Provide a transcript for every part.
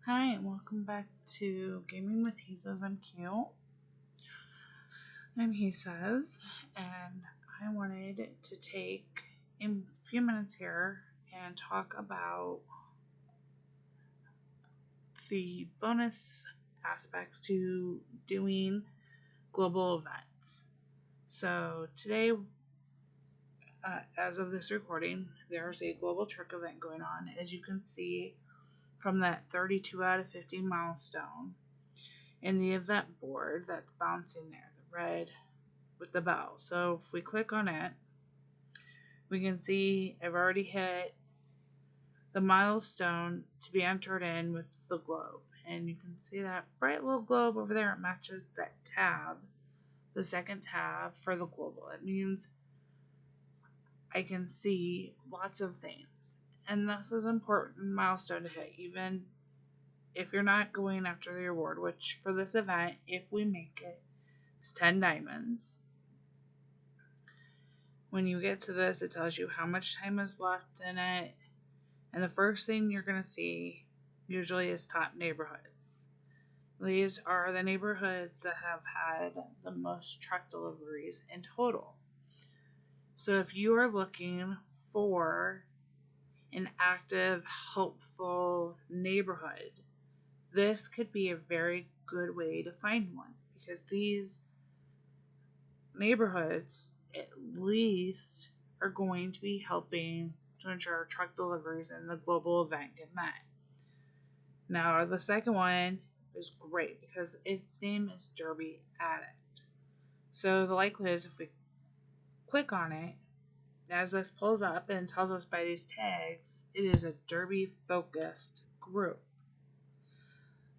Hi, and welcome back to Gaming with He Says I'm Cute. I'm He Says, and I wanted to take a few minutes here and talk about the bonus aspects to doing global events. So, today, as of this recording, there's a global truck event going on, as you can see from that 32 out of 50 milestone in the event board that's bouncing there, the red with the bell. So if we click on it, we can see I've already hit the milestone to be entered in with the globe. And you can see that bright little globe over there. It matches that tab, the second tab for the global. It means I can see lots of things. And this is an important milestone to hit, even if you're not going after the award, which for this event, if we make it, it's 10 diamonds. When you get to this, it tells you how much time is left in it. And the first thing you're going to see usually is top neighborhoods. These are the neighborhoods that have had the most truck deliveries in total. So if you are looking for an active, helpful neighborhood, this could be a very good way to find one, because these neighborhoods at least are going to be helping to ensure truck deliveries and the global event get met. Now, the second one is great because its name is Derby Addict. So the likelihood is if we click on it, as this pulls up and tells us by these tags, it is a Derby focused group.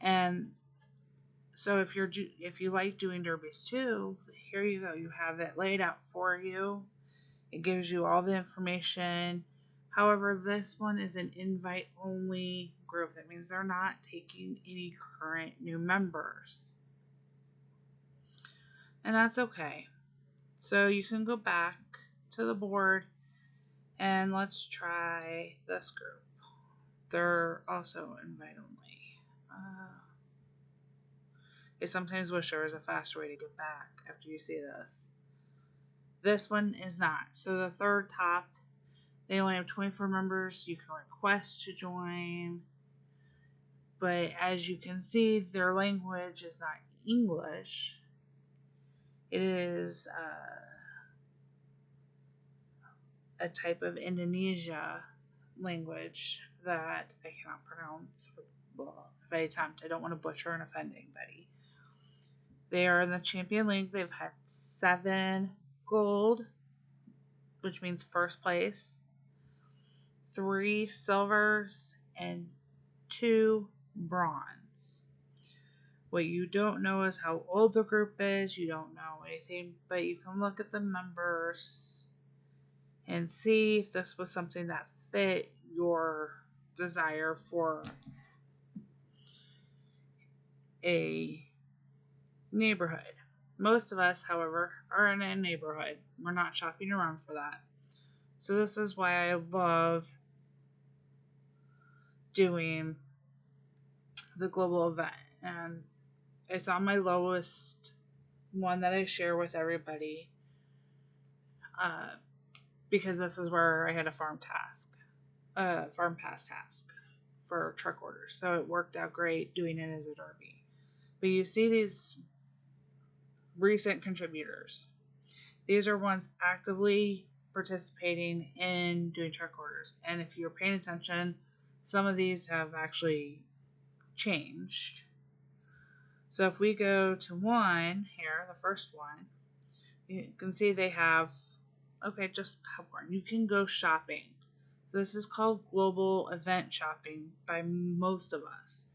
And so if you like doing derbies too, here you go. You have it laid out for you. It gives you all the information. However, this one is an invite only group. That means they're not taking any current new members. And that's okay. So you can go back to the board and let's try this group. They're also invite only. I sometimes wish there was a faster way to get back after you see this. This one is not. So the third top, they only have 24 members. You can request to join. But as you can see, their language is not English. It is a type of Indonesia language that I cannot pronounce. Well, if I attempt, I don't want to butcher and offend anybody. They are in the Champion League. They've had 7 gold, which means first place, 3 silvers, and 2 bronze. What you don't know is how old the group is. You don't know anything, but you can look at the members and see if this was something that fit your desire for a neighborhood. Most of us, however, are in a neighborhood. We're not shopping around for that. So this is why I love doing the global event. And it's on my lowest one that I share with everybody, because this is where I had a farm pass task for truck orders. So it worked out great doing it as a derby. But you see these recent contributors. These are ones actively participating in doing truck orders. And if you're paying attention, some of these have actually changed. So if we go to one here, the first one, you can see they have, okay, just popcorn. You can go shopping. So this is called global event shopping by most of us.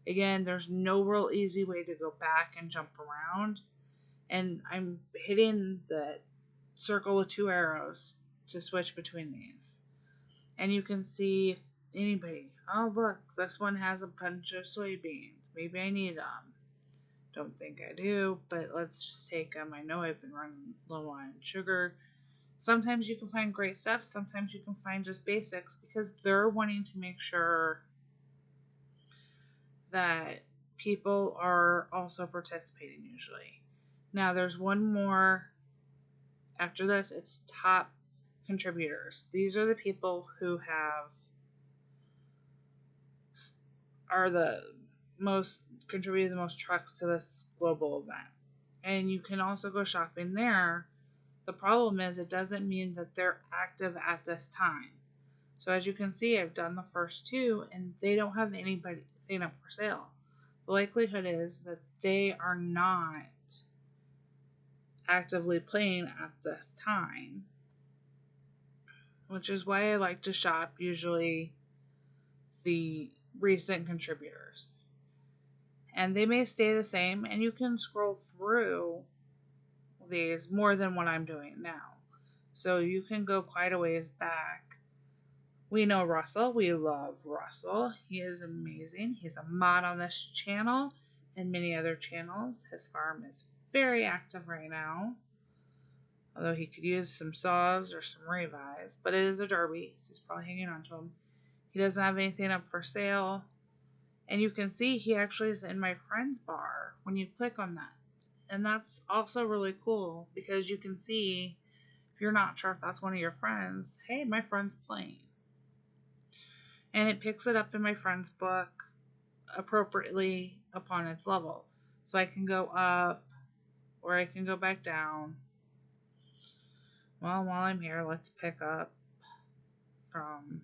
Again, there's no real easy way to go back and jump around. And I'm hitting the circle with 2 arrows to switch between these. And you can see if anybody, oh look, this one has a bunch of soybeans. Maybe I need them. Don't think I do, but let's just take them. I know I've been running low on sugar. Sometimes you can find great stuff. Sometimes you can find just basics, because they're wanting to make sure that people are also participating usually. Now, there's one more after this. It's top contributors. These are the people who are the most contributed the most trucks to this global event. And you can also go shopping there. The problem is it doesn't mean that they're active at this time. So as you can see, I've done the first two and they don't have anything up for sale. The likelihood is that they are not actively playing at this time, which is why I like to shop usually the recent contributors. And they may stay the same, and you can scroll through these more than what I'm doing now. So you can go quite a ways back. We know Russell. We love Russell. He is amazing. He's a mod on this channel and many other channels. His farm is very active right now, although he could use some saws or some revives, but it is a derby, so he's probably hanging on to them. He doesn't have anything up for sale, and you can see he actually is in my friends bar when you click on that, and that's also really cool because you can see if you're not sure if that's one of your friends, hey, my friend's playing, and it picks it up in my friends book appropriately upon its level, so I can go up or I can go back down. Well, while I'm here, let's pick up from,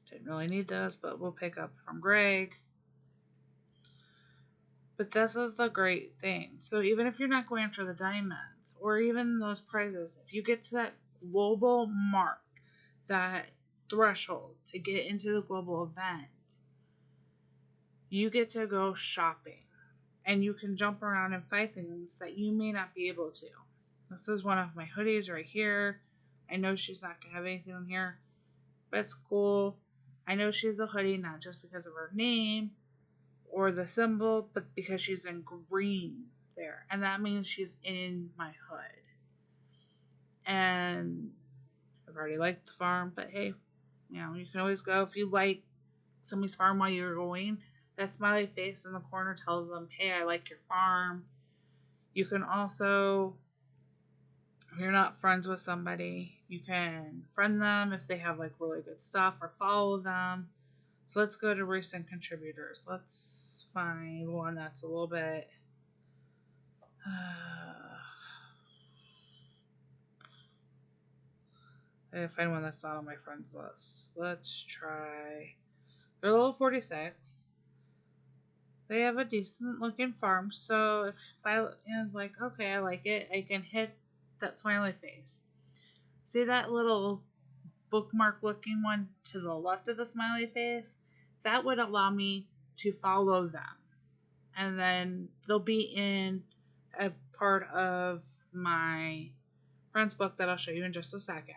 didn't really need those, but we'll pick up from Greg. But this is the great thing. So even if you're not going after the diamonds or even those prizes, if you get to that global mark, that threshold to get into the global event, you get to go shopping. And you can jump around and find things that you may not be able to. This is one of my hoodies right here. I know she's not going to have anything on here, but it's cool. I know she's a hoodie, not just because of her name or the symbol, but because she's in green there. And that means she's in my hood. And I've already liked the farm, but hey, you know, you can always go if you like somebody's farm while you're going. That smiley face in the corner tells them, hey, I like your farm. You can also, if you're not friends with somebody, you can friend them if they have like really good stuff or follow them. So let's go to recent contributors. Let's find one that's a little bit I gotta find one that's not on my friends list. Let's try, they're level 46. They have a decent looking farm, so if I was like, okay, I like it, I can hit that smiley face. See that little bookmark looking one to the left of the smiley face? That would allow me to follow them. And then they'll be in a part of my friends book that I'll show you in just a second.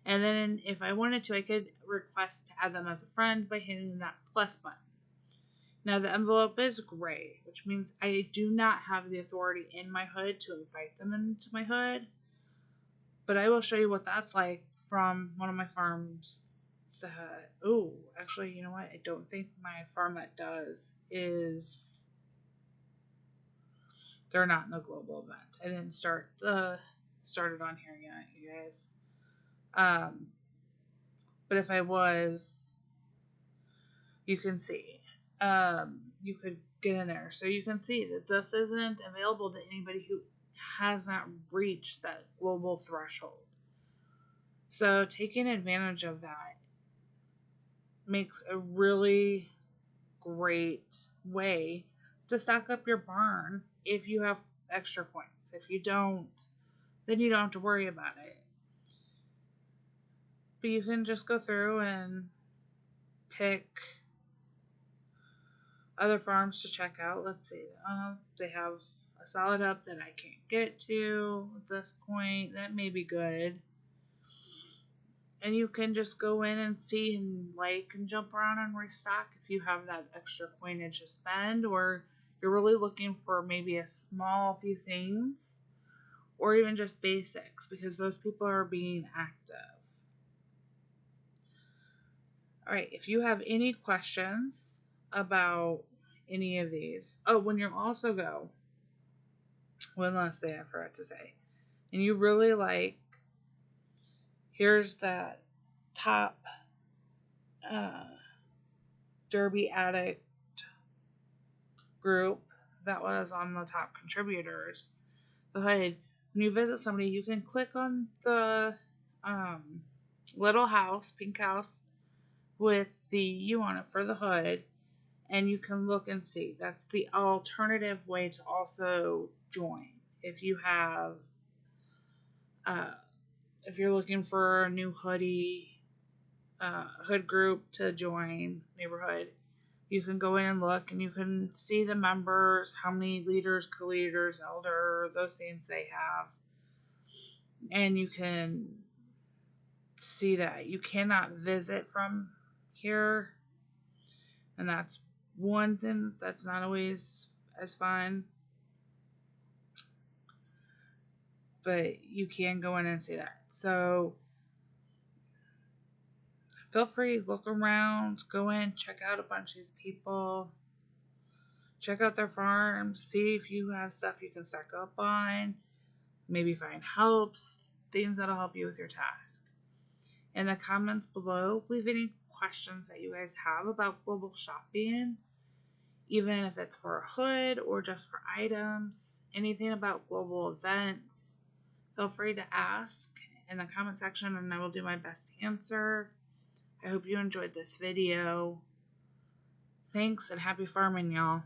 And then if I wanted to, I could request to add them as a friend by hitting that plus button. Now the envelope is gray, which means I do not have the authority in my hood to invite them into my hood. But I will show you what that's like from one of my farms that, oh, actually, you know what? I don't think my farm that does is, they're not in the global event. I didn't started on here yet, you guys. But if I was, you can see, you could get in there. So you can see that this isn't available to anybody who has not reached that global threshold. So taking advantage of that makes a really great way to stock up your barn if you have extra coins. If you don't, then you don't have to worry about it. But you can just go through and pick other farms to check out. Let's see. They have a solid up that I can't get to at this point. That may be good. And you can just go in and see and like and jump around and restock if you have that extra coinage to spend, or you're really looking for maybe a small few things, or even just basics because those people are being active. All right, if you have any questions about any of these, oh, when you also go, one last thing I forgot to say, and you really like, here's that top uh, Derby addict group that was on the top contributors. Go ahead, when you visit somebody, you can click on the um, little house, pink house, with the U on it for the hood, and you can look and see. That's the alternative way to also join. If you have, uh, if you're looking for a new hood group to join, neighborhood, you can go in and look, and you can see the members, how many leaders, co-leaders, elder, those things they have, and you can see that. You cannot visit from here, and that's one thing that's not always as fun, but you can go in and see that. So feel free, look around, go in, check out a bunch of these people, check out their farms, see if you have stuff you can stack up on, maybe find helps, things that'll help you with your task. In the comments below, leave any questions that you guys have about global shopping, even if it's for a hood or just for items, anything about global events. Feel free to ask in the comment section, and I will do my best to answer. I hope you enjoyed this video. Thanks, and happy farming, y'all.